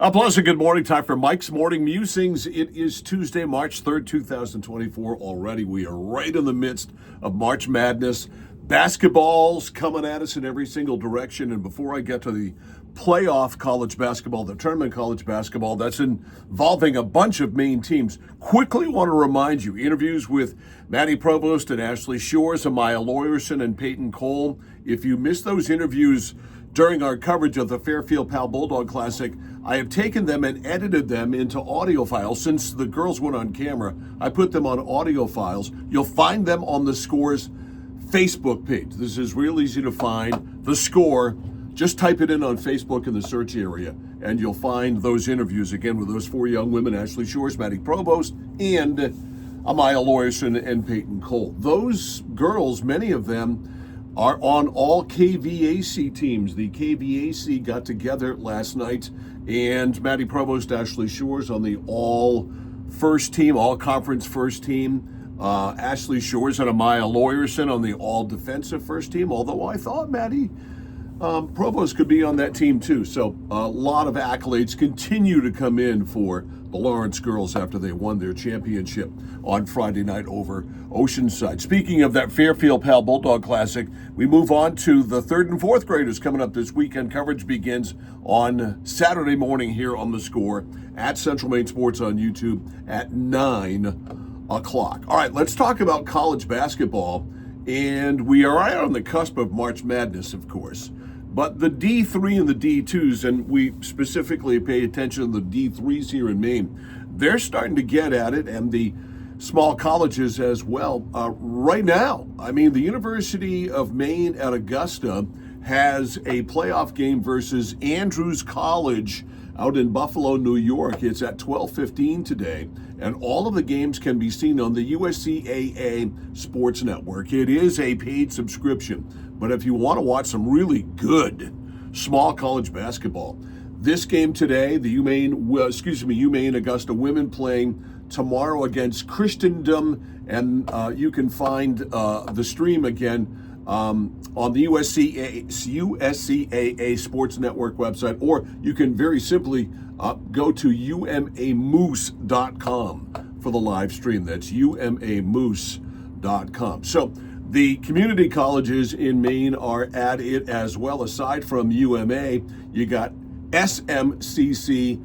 A pleasant good morning. Time for Mike's Morning Musings. It is Tuesday, March 3rd, 2024. Already we are right in the midst of March Madness. Basketball's coming at us in every single direction. And before I get to the playoff college basketball, the tournament college basketball that's involving a bunch of Maine teams, quickly want to remind you, interviews with Maddie Provost and Ashley Shores, Amaya Lawyerson and Peyton Cole. If you missed those interviews during our coverage of the Fairfield Pal Bulldog Classic, I have taken them and edited them into audio files. Since the girls went on camera, I put them on audio files. You'll find them on the Score's Facebook page. This is real easy to find. The Score, just type it in on Facebook in the search area, and you'll find those interviews, again, with those four young women, Ashley Shores, Maddie Provost, and Amaya Lawyerson and Peyton Cole. Those girls, many of them, are on all KVAC teams. The KVAC got together last night, and Maddie Provost, Ashley Shores on the all first team, all conference first team. Ashley Shores and Amaya Lawyerson on the all defensive first team, although I thought Maddie Provost could be on that team too. So a lot of accolades continue to come in for the Lawrence girls after they won their championship on Friday night over Oceanside. Speaking of that Fairfield Pal Bulldog Classic, we move on to the third and fourth graders coming up this weekend. Coverage begins on Saturday morning here on The Score at Central Maine Sports on YouTube at 9 o'clock. All right, let's talk about college basketball. And we are right on the cusp of March Madness, of course. But the D3 and the D2s, and we specifically pay attention to the D3s here in Maine, they're starting to get at it, and the small colleges as well. Right now, I mean, the University of Maine at Augusta has a playoff game versus Andrews College out in Buffalo, New York. It's at 12:15 today, and all of the games can be seen on the USCAA Sports Network. It is a paid subscription, but if you want to watch some really good small college basketball, this game today, the UMaine Augusta women playing tomorrow against Christendom, and you can find the stream again on the USCAA Sports Network website, or you can very simply go to umamoose.com for the live stream. That's umamoose.com. So the community colleges in Maine are at it as well. Aside from UMA, you got SMCC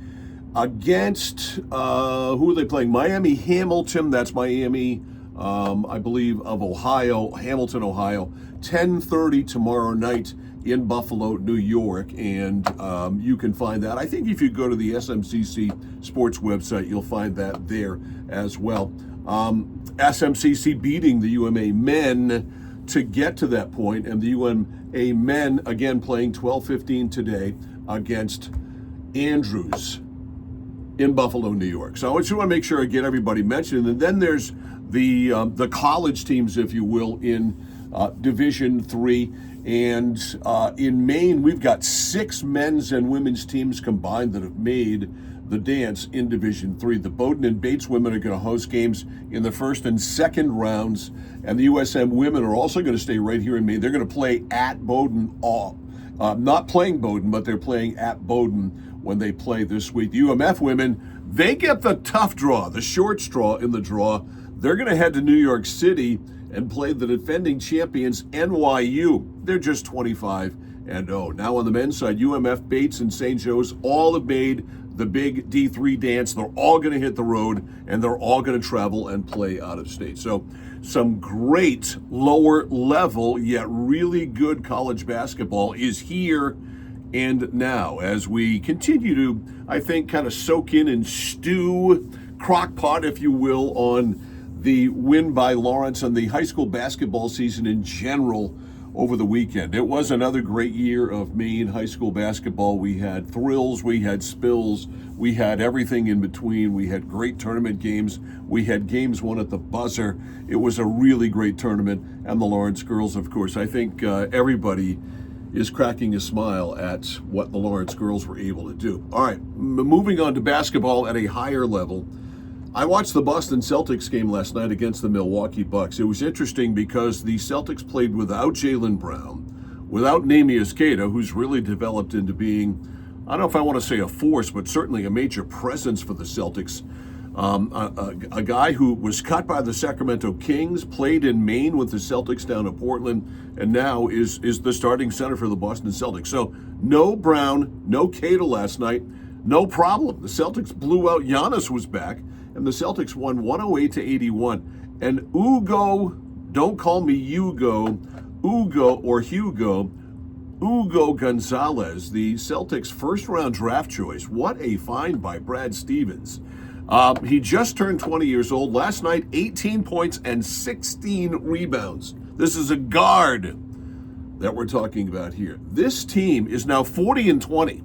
against, who are they playing? Miami Hamilton. That's Miami, I believe, of Ohio, Hamilton, Ohio. 10:30 tomorrow night in Buffalo, New York, and you can find that. I think if you go to the SMCC Sports website, you'll find that there as well. SMCC beating the UMA men to get to that point, and the UMA men again playing 12:15 today against Andrews in Buffalo, New York. So I just want to make sure I get everybody mentioned. And then there's the college teams, if you will, in Division III. And in Maine, we've got 6 men's and women's teams combined that have made the dance in Division III. The Bowdoin and Bates women are going to host games in the first and second rounds, and the USM women are also going to stay right here in Maine. They're going to play at Bowdoin, not playing Bowdoin, but they're playing at Bowdoin when they play this week. The UMF women, they get the tough draw, the short straw in the draw. They're going to head to New York City and play the defending champions, NYU. They're just 25-0. Now on the men's side, UMF, Bates, and St. Joe's all have made the big D3 dance. They're all going to hit the road, and they're all going to travel and play out of state. So some great lower level, yet really good college basketball is here and now as we continue to, I think, kind of soak in and stew, crock pot, if you will, on the win by Lawrence and the high school basketball season in general over the weekend. It was another great year of Maine high school basketball. We had thrills, we had spills, we had everything in between. We had great tournament games. We had games won at the buzzer. It was a really great tournament, and the Lawrence girls, of course. I think everybody is cracking a smile at what the Lawrence girls were able to do. All right, moving on to basketball at a higher level. I watched the Boston Celtics game last night against the Milwaukee Bucks. It was interesting because the Celtics played without Jaylen Brown, without Neemias Queta, who's really developed into being I don't know if I want to say a force, but certainly a major presence for the Celtics. A guy who was cut by the Sacramento Kings, played in Maine with the Celtics down at Portland, and now is the starting center for the Boston Celtics. So no Brown, no Cato last night, no problem. The Celtics blew out. Giannis was back, and the Celtics won 108-81. And Ugo, don't call me Hugo, Ugo Gonzalez, the Celtics' first-round draft choice. What a find by Brad Stevens. He just turned 20 years old. Last night, 18 points and 16 rebounds. This is a guard that we're talking about here. This team is now 40-20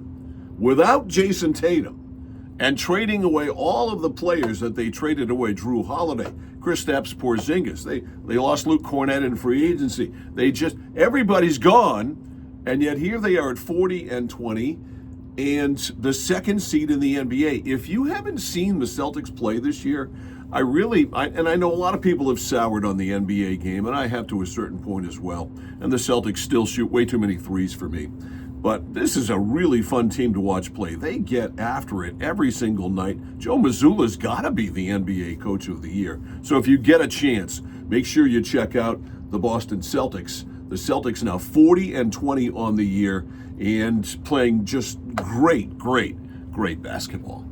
without Jason Tatum and trading away all of the players that they traded away. Drew Holiday, Kristaps Porzingis. They lost Luke Cornett in free agency. Everybody's gone. And yet here they are at 40-20 and the second seed in the NBA. If you haven't seen the Celtics play this year, I know a lot of people have soured on the NBA game, and I have to a certain point as well. And the Celtics still shoot way too many threes for me. But this is a really fun team to watch play. They get after it every single night. Joe Mazzulla's got to be the NBA Coach of the Year. So if you get a chance, make sure you check out the Boston Celtics. The Celtics now 40-20 on the year and playing just great basketball.